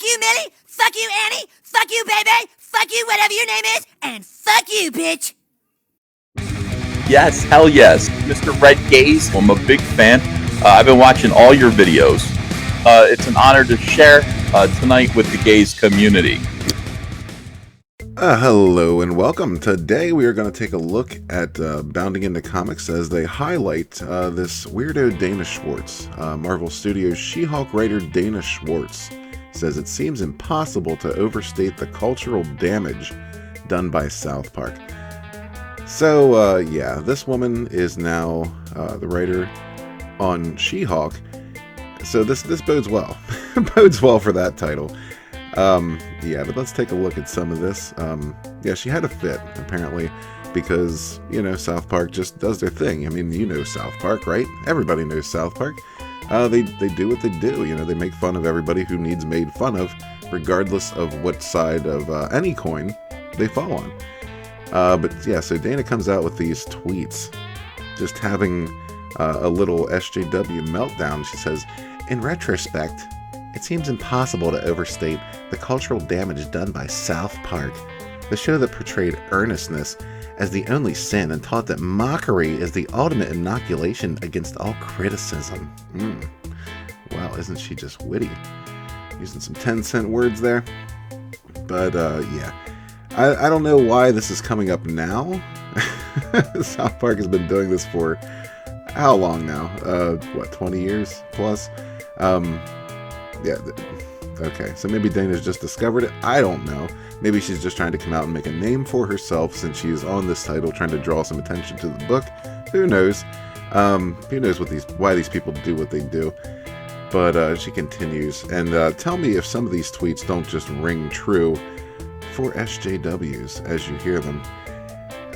you, Millie. Fuck you, Annie. Fuck you, baby. Fuck you, whatever your name is. And fuck you, bitch. Yes, hell yes. Mr. Red Gaze, I'm a big fan. I've been watching all your videos. It's an honor to share tonight with the gaze community. Hello and welcome. Today we are going to take a look at Bounding into Comics as they highlight this weirdo Dana Schwartz. Marvel Studios She-Hulk writer Dana Schwartz says it seems impossible to overstate the cultural damage done by South Park. So, yeah, this woman is now the writer on She-Hulk, so this bodes well. Bodes well for that title. Yeah, but let's take a look at some of this. Yeah, she had a fit, apparently, because, you know, South Park just does their thing. I mean, you know South Park, right? Everybody knows South Park. They do what they do, you know, they make fun of everybody who needs made fun of, regardless of what side of any coin they fall on. But yeah, so Dana comes out with these tweets, just having a little SJW meltdown. She says, in retrospect, it seems impossible to overstate the cultural damage done by South Park, the show that portrayed earnestness as the only sin and taught that mockery is the ultimate inoculation against all criticism. Wow, isn't she just witty? Using some 10-cent words there. But yeah, I don't know why this is coming up now. South Park has been doing this for how long now? What, 20 years plus? Yeah, okay, so maybe Dana's just discovered it. I don't know. Maybe she's just trying to come out and make a name for herself since she's on this title, trying to draw some attention to the book. Who knows? Who knows why these people do what they do? But she continues, and tell me if some of these tweets don't just ring true for SJWs as you hear them.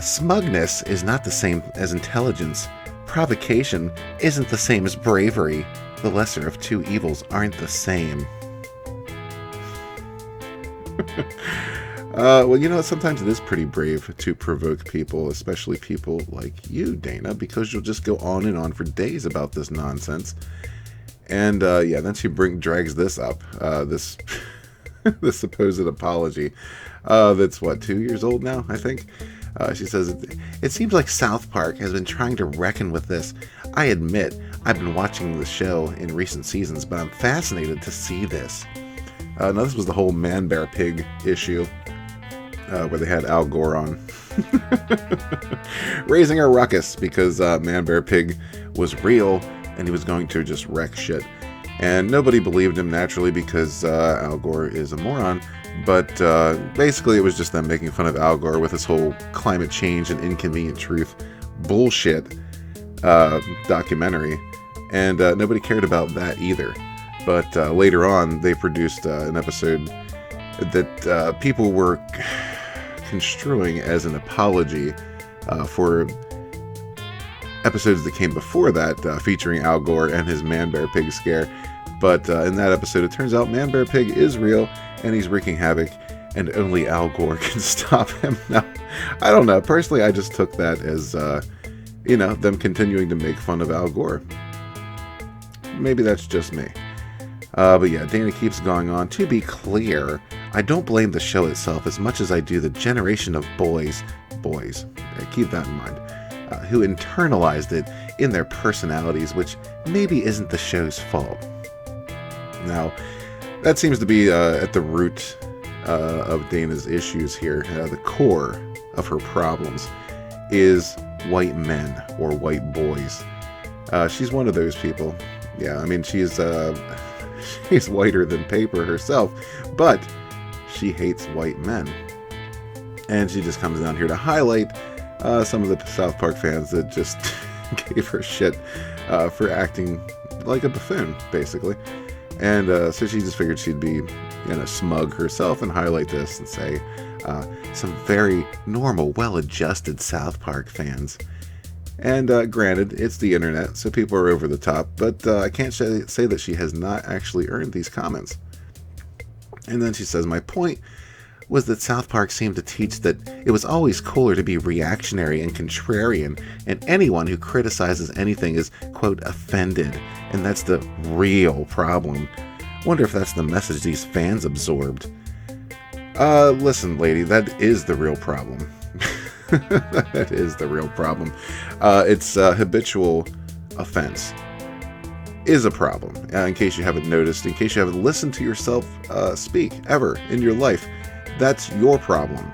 Smugness is not the same as intelligence. Provocation isn't the same as bravery. The lesser of two evils aren't the same. Well, you know, sometimes it is pretty brave to provoke people, especially people like you, Dana, because you'll just go on and on for days about this nonsense. And yeah, then she drags this up, this this supposed apology that's, what, 2 years old now, I think? She says, it seems like South Park has been trying to reckon with this. I admit, I've been watching the show in recent seasons, but I'm fascinated to see this. Now, this was the whole Manbearpig issue, where they had Al Gore on. Raising a ruckus because Manbearpig was real, and he was going to just wreck shit. And nobody believed him, naturally, because Al Gore is a moron. But basically, it was just them making fun of Al Gore with this whole climate change and inconvenient truth bullshit documentary. And nobody cared about that either. But later on, they produced an episode that people were construing as an apology for episodes that came before that, featuring Al Gore and his Manbearpig scare. But in that episode, it turns out Manbearpig is real, and he's wreaking havoc, and only Al Gore can stop him. Now, I don't know. Personally, I just took that as, you know, them continuing to make fun of Al Gore. Maybe that's just me. But yeah, Dana keeps going on. To be clear, I don't blame the show itself as much as I do the generation of boys, keep that in mind, who internalized it in their personalities, which maybe isn't the show's fault. Now, that seems to be at the root of Dana's issues here. The core of her problems is white men or white boys. She's one of those people. Yeah, I mean, she's whiter than paper herself, but she hates white men. And she just comes down here to highlight some of the South Park fans that just gave her shit for acting like a buffoon, basically. And so she just figured she'd be, you know, smug herself and highlight this and say, some very normal, well-adjusted South Park fans. And granted, it's the internet, so people are over the top, but I can't say that she has not actually earned these comments. And then she says, my point was that South Park seemed to teach that it was always cooler to be reactionary and contrarian, and anyone who criticizes anything is, quote, offended. And that's the real problem. Wonder if that's the message these fans absorbed. Listen, lady, that is the real problem. That is the real problem. It's habitual offense is a problem. In case you haven't noticed, in case you haven't listened to yourself speak ever in your life, that's your problem.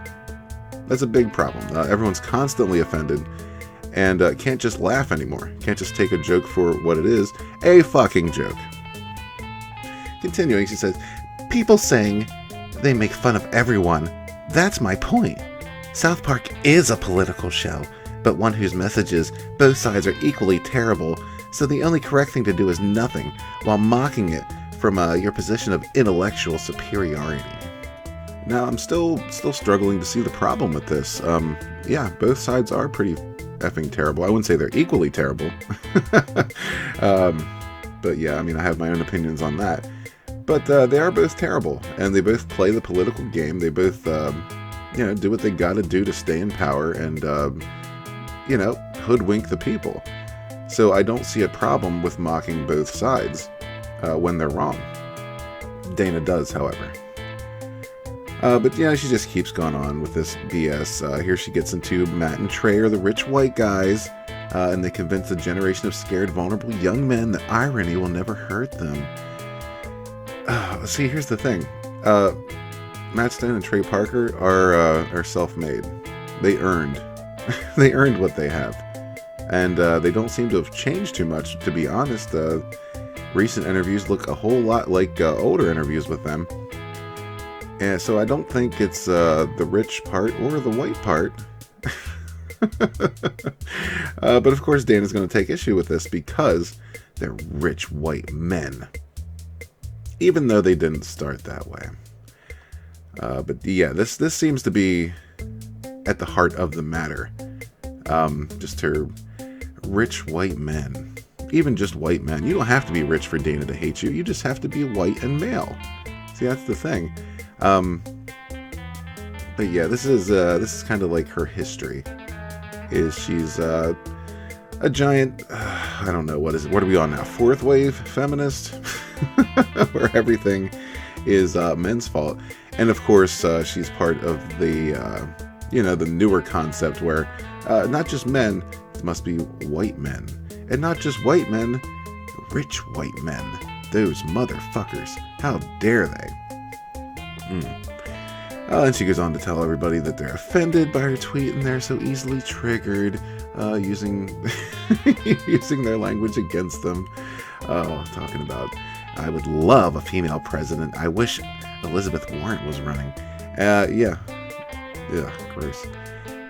That's a big problem. Everyone's constantly offended and can't just laugh anymore. Can't just take a joke for what it is, a fucking joke. Continuing, she says, people saying they make fun of everyone. That's my point. South Park is a political show, but one whose messages both sides are equally terrible, so the only correct thing to do is nothing, while mocking it from your position of intellectual superiority. Now, I'm still struggling to see the problem with this. Yeah, both sides are pretty effing terrible. I wouldn't say they're equally terrible. But yeah, I mean, I have my own opinions on that. But they are both terrible, and they both play the political game. They both, do what they gotta do to stay in power and, hoodwink the people. So I don't see a problem with mocking both sides when they're wrong. Dana does, however. But yeah, she just keeps going on with this BS. Here she gets into Matt and Trey are the rich white guys, and they convince a generation of scared, vulnerable young men that irony will never hurt them. See, here's the thing. Matt Stone and Trey Parker are self-made. They earned what they have. And they don't seem to have changed too much, to be honest. Recent interviews look a whole lot like older interviews with them. And so I don't think it's the rich part or the white part. But of course Dana's going to take issue with this because they're rich white men. Even though they didn't start that way. But yeah, this seems to be at the heart of the matter. Just her rich white men. Even just white men. You don't have to be rich for Dana to hate you. You just have to be white and male. See, that's the thing. But yeah, this is kind of like her history. She's a giant, I don't know, what are we on now? Fourth wave feminist? Where everything is men's fault. And of course, she's part of the, the newer concept where not just men, it must be white men. And not just white men, rich white men. Those motherfuckers. How dare they? And she goes on to tell everybody that they're offended by her tweet and they're so easily triggered, using using their language against them. Talking about, I would love a female president. I wish Elizabeth Warren was running. Yeah, gross.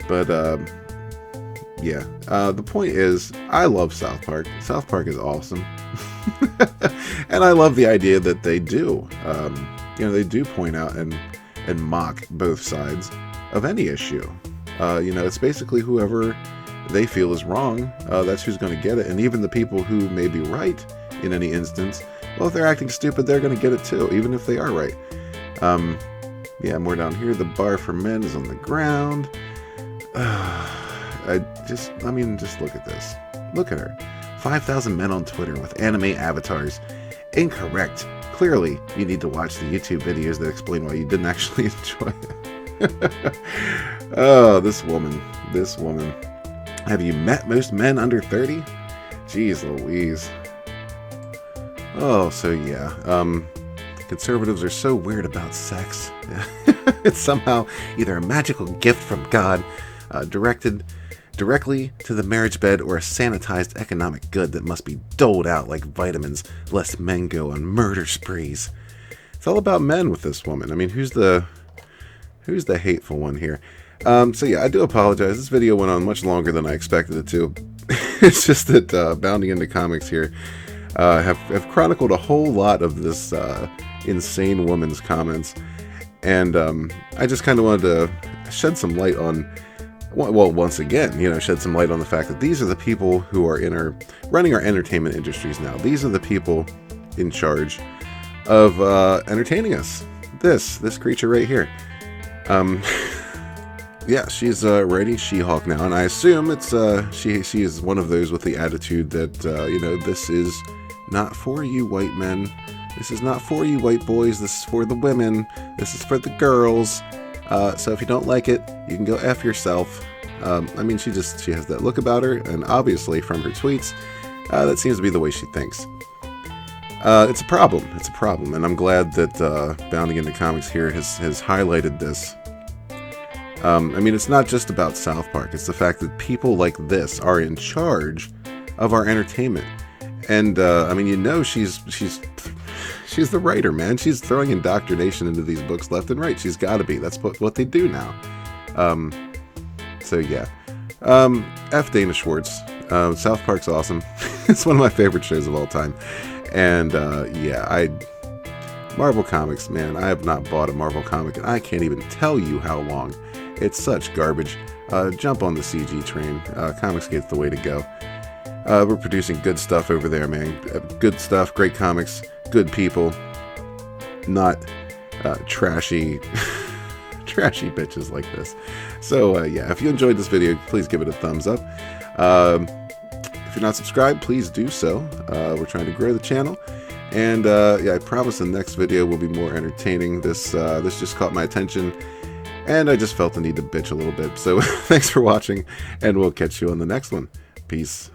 But the point is, I love South Park. South Park is awesome. And I love the idea that they do. They do point out and mock both sides of any issue. It's basically whoever they feel is wrong, that's who's going to get it. And even the people who may be right in any instance, well, if they're acting stupid, they're going to get it too, even if they are right. More down here, the bar for men is on the ground. Just look at this. Look at her. 5,000 men on Twitter with anime avatars. Incorrect. Clearly, you need to watch the YouTube videos that explain why you didn't actually enjoy it. Oh, this woman. Have you met most men under 30? Jeez Louise. Oh, so yeah. Conservatives are so weird about sex. It's somehow either a magical gift from God, directed directly to the marriage bed, or a sanitized economic good that must be doled out like vitamins lest men go on murder sprees. It's all about men with this woman. I mean, who's the hateful one here? So yeah, I do apologize. This video went on much longer than I expected it to. It's just that Bounding Into Comics here have chronicled a whole lot of this insane woman's comments, and I just kind of wanted to shed some light on, well, once again, shed some light on the fact that these are the people who are running our entertainment industries now. These are the people in charge of entertaining us. This creature right here. Yeah, she's writing She-Hulk now, and I assume it's she is one of those with the attitude that this is not for you white men. This is not for you white boys. This is for the women. This is for the girls. So if you don't like it, you can go F yourself. I mean, she has that look about her, and obviously from her tweets, that seems to be the way she thinks. It's a problem. It's a problem, and I'm glad that Bounding Into Comics here has highlighted this. I mean, it's not just about South Park. It's the fact that people like this are in charge of our entertainment. And I mean, you know, she's the writer, man. She's throwing indoctrination into these books left and right. She's got to be. That's what they do now. So yeah, F Dana Schwartz. South Park's awesome. It's one of my favorite shows of all time. And yeah, Marvel Comics, man. I have not bought a Marvel comic, and I can't even tell you how long. It's such garbage. Jump on the CG train. Comicsgate's the way to go. We're producing good stuff over there, man. Good stuff, great comics, good people. Not trashy trashy bitches like this. So yeah, if you enjoyed this video, please give it a thumbs up. If you're not subscribed, please do so. We're trying to grow the channel. And yeah, I promise the next video will be more entertaining. This just caught my attention, and I just felt the need to bitch a little bit. So thanks for watching, and we'll catch you on the next one. Peace.